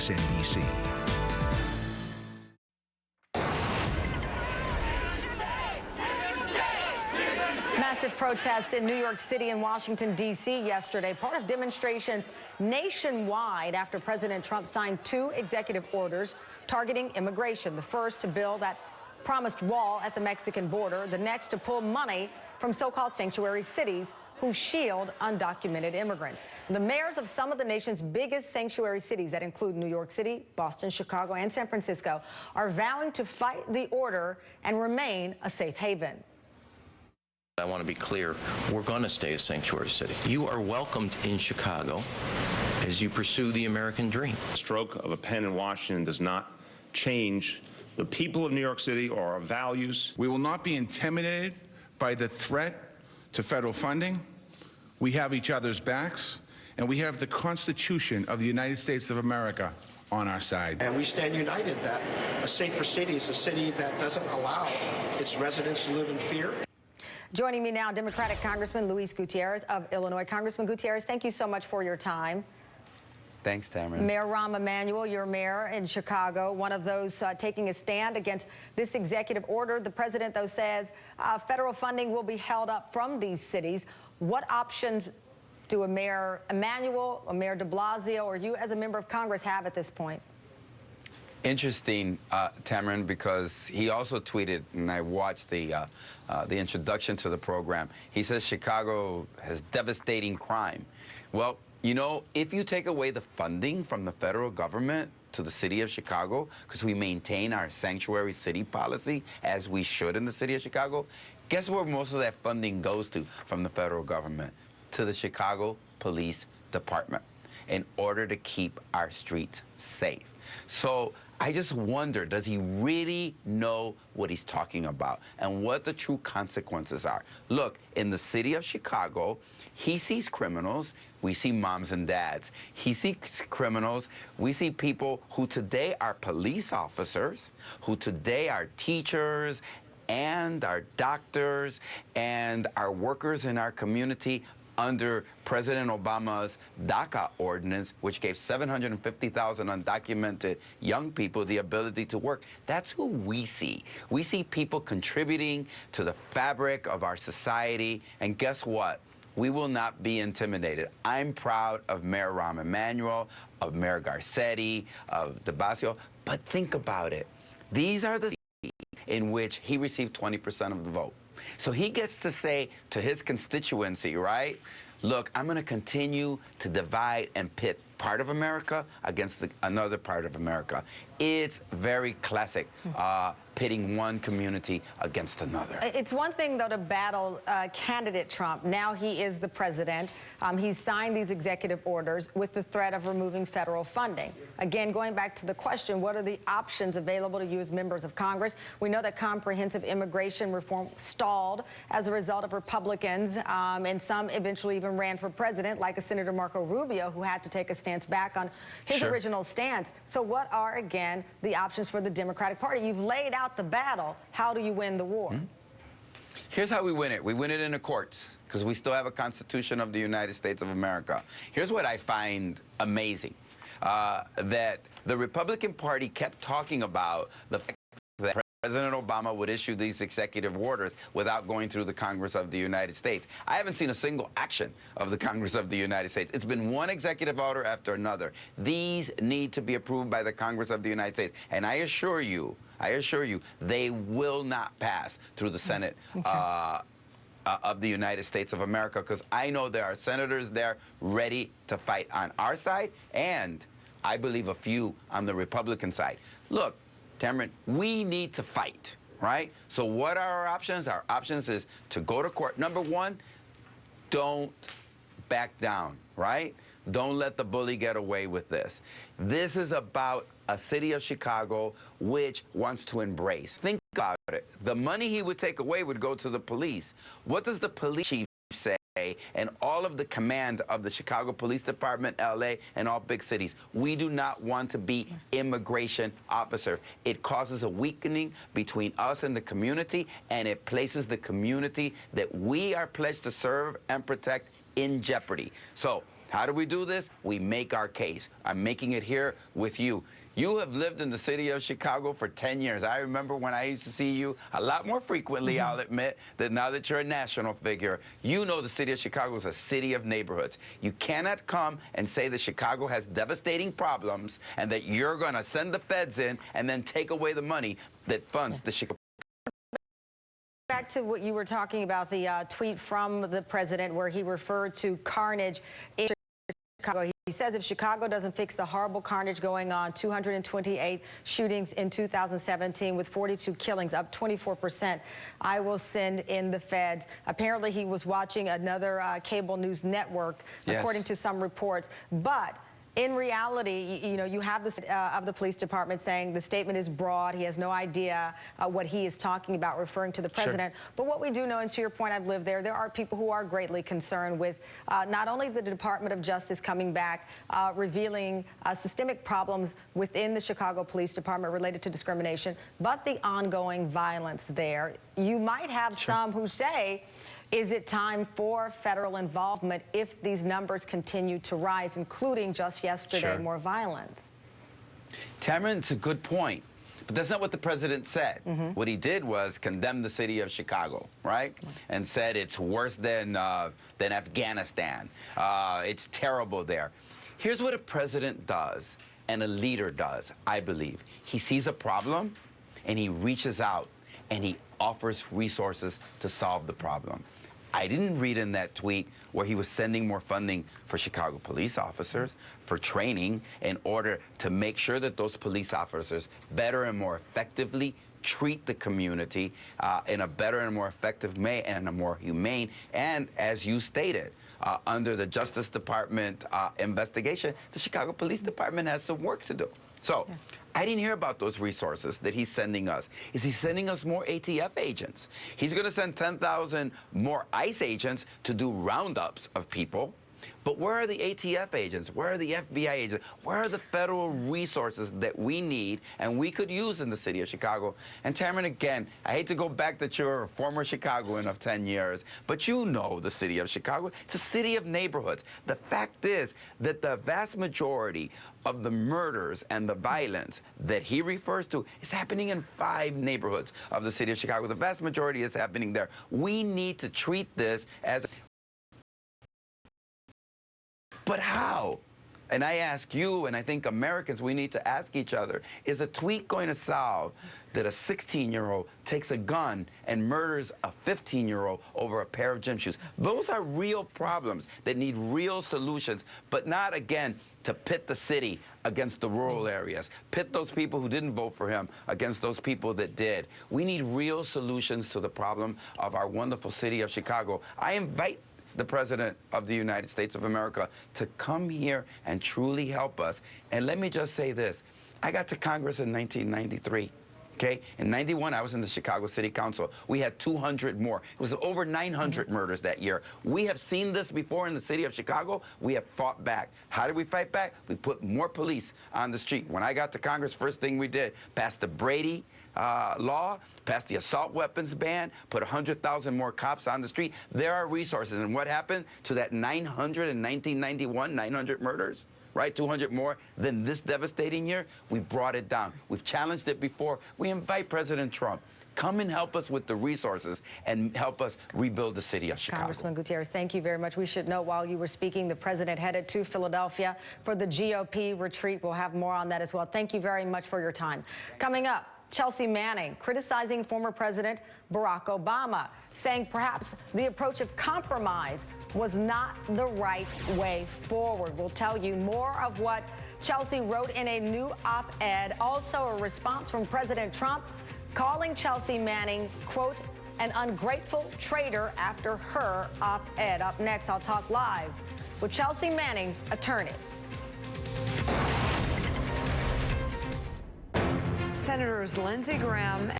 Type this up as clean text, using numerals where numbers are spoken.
MSNBC. Massive protests in New York City and Washington, D.C. yesterday, part of demonstrations nationwide after President Trump signed 2 executive orders targeting immigration. The first to build that promised wall at the Mexican border, the next to pull money from so-called sanctuary cities who shield undocumented immigrants. The mayors of some of the nation's biggest sanctuary cities that include New York City, Boston, Chicago, and San Francisco are vowing to fight the order and remain a safe haven. I want to be clear, we're going to stay a sanctuary city. You are welcomed in Chicago as you pursue the American dream. The stroke of a pen in Washington does not change the people of New York City or our values. We will not be intimidated by the threat to federal funding. We have each other's backs, and we have the Constitution of the United States of America on our side. And we stand united that a safer city is a city that doesn't allow its residents to live in fear. Joining me now, Democratic Congressman Luis Gutiérrez of Illinois. Congressman Gutiérrez, thank you so much for your time. Thanks, Tamron. Mayor Rahm Emanuel, your mayor in Chicago, one of those taking a stand against this executive order. The president, though, says federal funding will be held up from these cities. What options do a Mayor Emanuel, a Mayor de Blasio, or you as a member of Congress have at this point? Interesting, Tamron, because he also tweeted, and I watched the introduction to the program. He says Chicago has devastating crime. Well, you know, if you take away the funding from the federal government to the city of Chicago, because we maintain our sanctuary city policy, as we should in the city of Chicago, guess where most of that funding goes to from the federal government? To the Chicago Police Department, in order to keep our streets safe. So I just wonder, does he really know what he's talking about and what the true consequences are? Look, in the city of Chicago, he sees criminals. We see moms and dads. He sees criminals. We see people who today are police officers, who today are teachers and our doctors and our workers in our community under President Obama's DACA ordinance, which gave 750,000 undocumented young people the ability to work. That's who we see. We see people contributing to the fabric of our society, and guess what? We will not be intimidated. I'm proud of Mayor Rahm Emanuel, of Mayor Garcetti, of de Blasio, but think about it. These are the cities in which he received 20% of the vote. So he gets to say to his constituency, right, look, I'm going to continue to divide and pit part of America against another part of America. It's very classic, pitting one community against another. It's one thing, though, to battle candidate Trump. Now he is the president. He's signed these executive orders with the threat of removing federal funding. Again, going back to the question, what are the options available to you as members of Congress? We know that comprehensive immigration reform stalled as a result of Republicans, and some eventually even ran for president, like a Senator Marco Rubio, who had to take a stance back on his original stance. So what are, again, the options for the Democratic Party? You've laid out the battle. How do you win the war? Here's how we win it. We win it in the courts, because we still have a Constitution of the United States of America. Here's what I find amazing, that the Republican Party kept talking about the fact that President Obama would issue these executive orders without going through the Congress of the United States. I haven't seen a single action of the Congress of the United States. It's been one executive order after another. These need to be approved by the Congress of the United States. And I assure you, they will not pass through the Senate of the United States of America, because I know there are senators there ready to fight on our side, and I believe a few on the Republican side. Look, Tamron, we need to fight, right? So what are our options? Our options is to go to court. Number one, don't back down, right? Don't let the bully get away with this. This is about a city of Chicago which wants to embrace. Think about it. The money he would take away would go to the police. What does the police chief say? And all of the command of the Chicago Police Department, LA, and all big cities. We do not want to be immigration officers. It causes a weakening between us and the community, and it places the community that we are pledged to serve and protect in jeopardy. So How do we do this? We make our case. I'm making it here with you. You have lived in the city of Chicago for 10 years. I remember when I used to see you a lot more frequently, I'll admit, than now that you're a national figure. You know the city of Chicago is a city of neighborhoods. You cannot come and say that Chicago has devastating problems and that you're going to send the feds in and then take away the money that funds the Chicago. Back to what you were talking about, the tweet from the president where he referred to carnage in Chicago. He says if Chicago doesn't fix the horrible carnage going on, 228 shootings in 2017 with 42 killings, up 24%, I will send in the feds. Apparently, he was watching another cable news network, yes, according to some reports. But in reality, you know, you have this of the police department saying the statement is broad. He has no idea what he is talking about, referring to the president. Sure. But what we do know, and to your point, I've lived there, there are people who are greatly concerned with not only the Department of Justice coming back, revealing systemic problems within the Chicago Police Department related to discrimination, but the ongoing violence there. You might have some who say, is it time for federal involvement if these numbers continue to rise, including just yesterday, more violence? Tamron, it's a good point. But that's not what the president said. What he did was condemn the city of Chicago, right? And said it's worse than Afghanistan. It's terrible there. Here's what a president does and a leader does, I believe. He sees a problem and he reaches out and he offers resources to solve the problem. I didn't read in that tweet where he was sending more funding for Chicago police officers, for training, in order to make sure that those police officers better and more effectively treat the community in a better and more effective way and a more humane. And as you stated, under the Justice Department investigation, the Chicago Police Department has some work to do. So I didn't hear about those resources that he's sending us. Is he sending us more ATF agents? He's going to send 10,000 more ICE agents to do roundups of people. But where are the ATF agents? Where are the FBI agents? Where are the federal resources that we need and we could use in the city of Chicago? And Tamron, again, I hate to go back that you're a former Chicagoan of 10 years, but you know the city of Chicago. It's a city of neighborhoods. The fact is that the vast majority of the murders and the violence that he refers to is happening in 5 neighborhoods of the city of Chicago. The vast majority is happening there. We need to treat this as... But how? And I ask you, and I think Americans, we need to ask each other, is a tweet going to solve that a 16-year-old takes a gun and murders a 15-year-old over a pair of gym shoes? Those are real problems that need real solutions, but not, again, to pit the city against the rural areas, pit those people who didn't vote for him against those people that did. We need real solutions to the problem of our wonderful city of Chicago. I invite the President of the United States of America to come here and truly help us. And let me just say this. I got to Congress in 1993. Okay? In 91, I was in the Chicago City Council. We had 200 more. It was over 900 murders that year. We have seen this before in the city of Chicago. We have fought back. How did we fight back? We put more police on the street. When I got to Congress, first thing we did, passed the Brady law, passed the assault weapons ban, put 100,000 more cops on the street. There are resources. And what happened to that 900 in 1991, 900 murders? Right, 200 more than this devastating year? We brought it down. We've challenged it before. We invite President Trump. Come and help us with the resources and help us rebuild the city of Chicago. Congressman Gutierrez, thank you very much. We should note while you were speaking, the president headed to Philadelphia for the GOP retreat. We'll have more on that as well. Thank you very much for your time. Coming up, Chelsea Manning criticizing former President Barack Obama, saying perhaps the approach of compromise was not the right way forward. We'll tell you more of what Chelsea wrote in a new op-ed. Also, a response from President Trump calling Chelsea Manning, quote, an ungrateful traitor after her op-ed. Up next, I'll talk live with Chelsea Manning's attorney. Senators Lindsey Graham